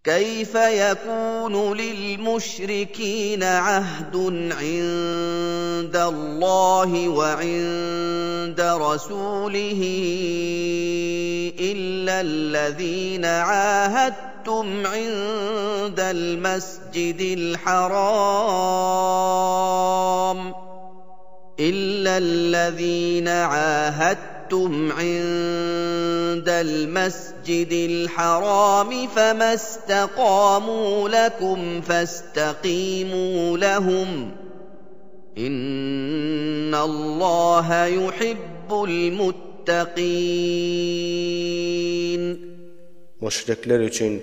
كيف يكون للمشركين عهد عند الله وعند رسوله إلا الذين عاهدتم عند المسجد الحرام فما استقاموا لكم فاستقيموا لهم إن الله يحب المتقين. Müşrikler üçün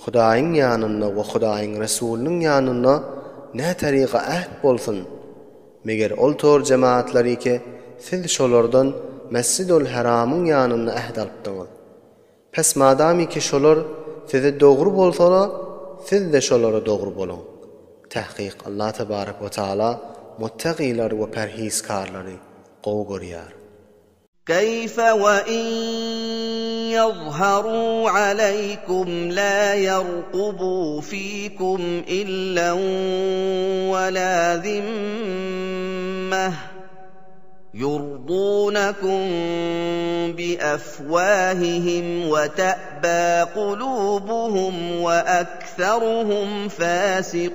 Hudaýyň ýanyna we Hudaýyň Rasulüniň ýanyna näme tariga ähd bolsun? Meger ol tor jemaatleri ki siz şolardan Mescidul Haramyň ýanyna ähd alypdyňyz. Pes madamy ki şolar size dogry bolsalar, siz de şolara dogry bolun. Tahqiq Allah tebarek we taala muttaqiler we perhizkarlary gowy görýär. كيف وإن يظهروا عليكم لا يرقبوا فيكم إلا ولا ذمة يرضونكم بأفواههم وتأبى قلوبهم وأكثرهم فاسقون.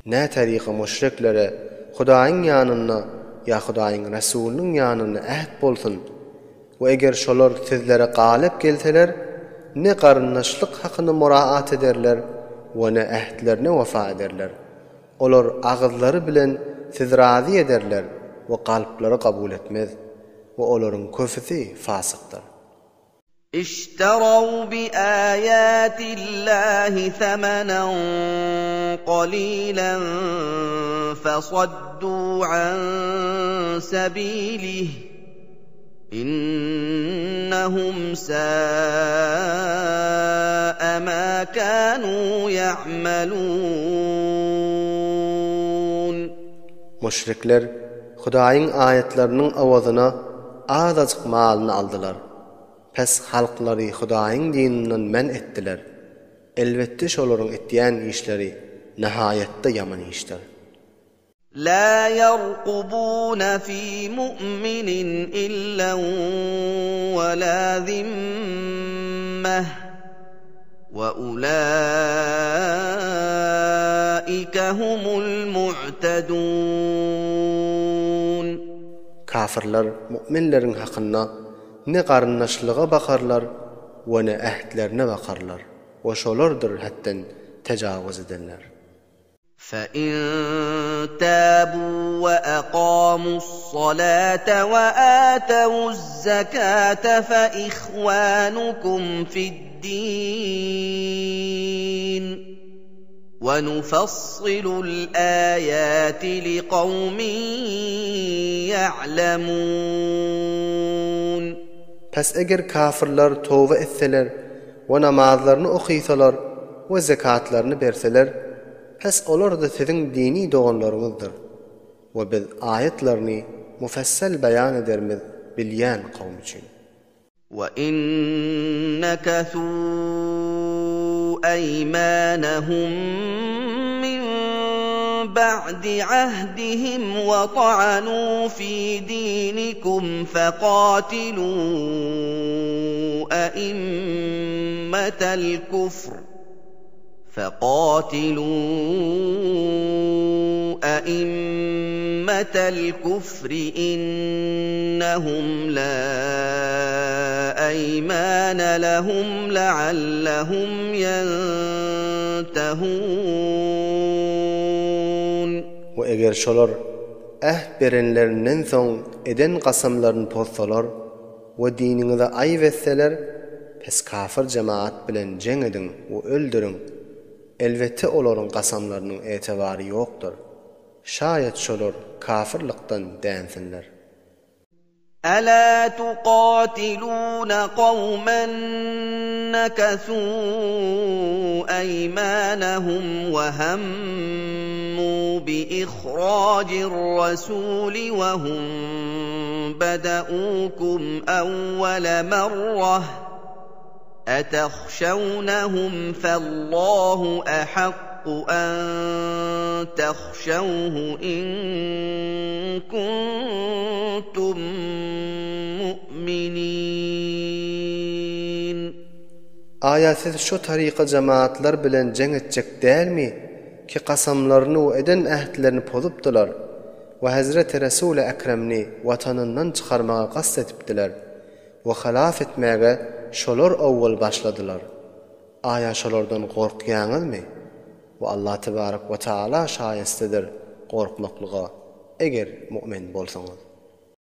Ne tariqa müşriklere Hudaýyň ýanyna ya Hudaýyň Rasulüniň ýanyna ähd bolsun. We eger şolar sizlere galip gelseler, ne garyndaşlyk hakyny muraat ederler we ne ähdlerine wefa ederler. Olar agyzlary bilen siz razy ederler we galplary kabul etmez we olaryň köfisi fasykdyr. اشتروا بآيات الله ثمنا قليلا فصدوا عن سبيله إنهم ساء ما كانوا يعملون. Müşrikler Hudaýyň ayetleriniň awazyna azajyk malyny aldylar. Pes halklary Hudaýyň dininden men etdiler. Elbetde şolaryň etýän işleri nihayetde ýaman işler. لا يرقبون في مؤمن إلا ولا ذمة وأولئك هم المعتدون. Kafirler müminleriň hakynda ne garyndaşlyga bakarlar we ne ähdlerine bakarlar. O şolardyr hatdan tajawuz edenler. فإن تابوا وأقاموا الصلاة وآتوا الزكاة فإخوانكم في الدين ونفصل الآيات لقوم يعلمون. Pes eger kafirler tövbe etseler we namazlaryny okuysalar we zakatlaryny berseler, pes olar da siziň dini doganlaryňyzdyr. We biz ayetlerini mufassal bayan edermiz bilýän kawm üçin. وَإِن نَكَثُوا أَيْمَانَهُم مِّن بَعْدِ عَهْدِهِمْ وَطَعَنُوا فِي دِينِكُمْ فَقَاتِلُوا أئمة الكفر إنهم لا أيمان لهم لعلهم ينتهون. وeger şolar berenlerinden soň eden qasamlaryny pozsalar we diniňize aýyp etseler, pes kafir jemaat bilen jeň edin we öldürün. Elbette olaryň qasamlarynyň etibary ýokdur. Şayet şolar kafirlikden dänsinler. ألا تقاتلون قوما نكثوا أيمانهم وهموا بإخراج الرسول وهم بدؤوكم أول مرة أتخشونهم فالله أحق أن تخشوه إن كنتم مؤمنين. Aya siz şu tariqa cemaatlar bilen jeng etjek dälmi ki qasamlaryny we eden ähdlerini pozupdylar we Hazreti Resul-i Ekremni watanyndan çykarmaga qasd etipdiler we halaf etmäge şolar awwal başladylar. Aya şolardan gorkýaňyzmy? Ve Allah tebarek ve taala şaýestidir gorkmaklyga eger mu'min bolsaňyz.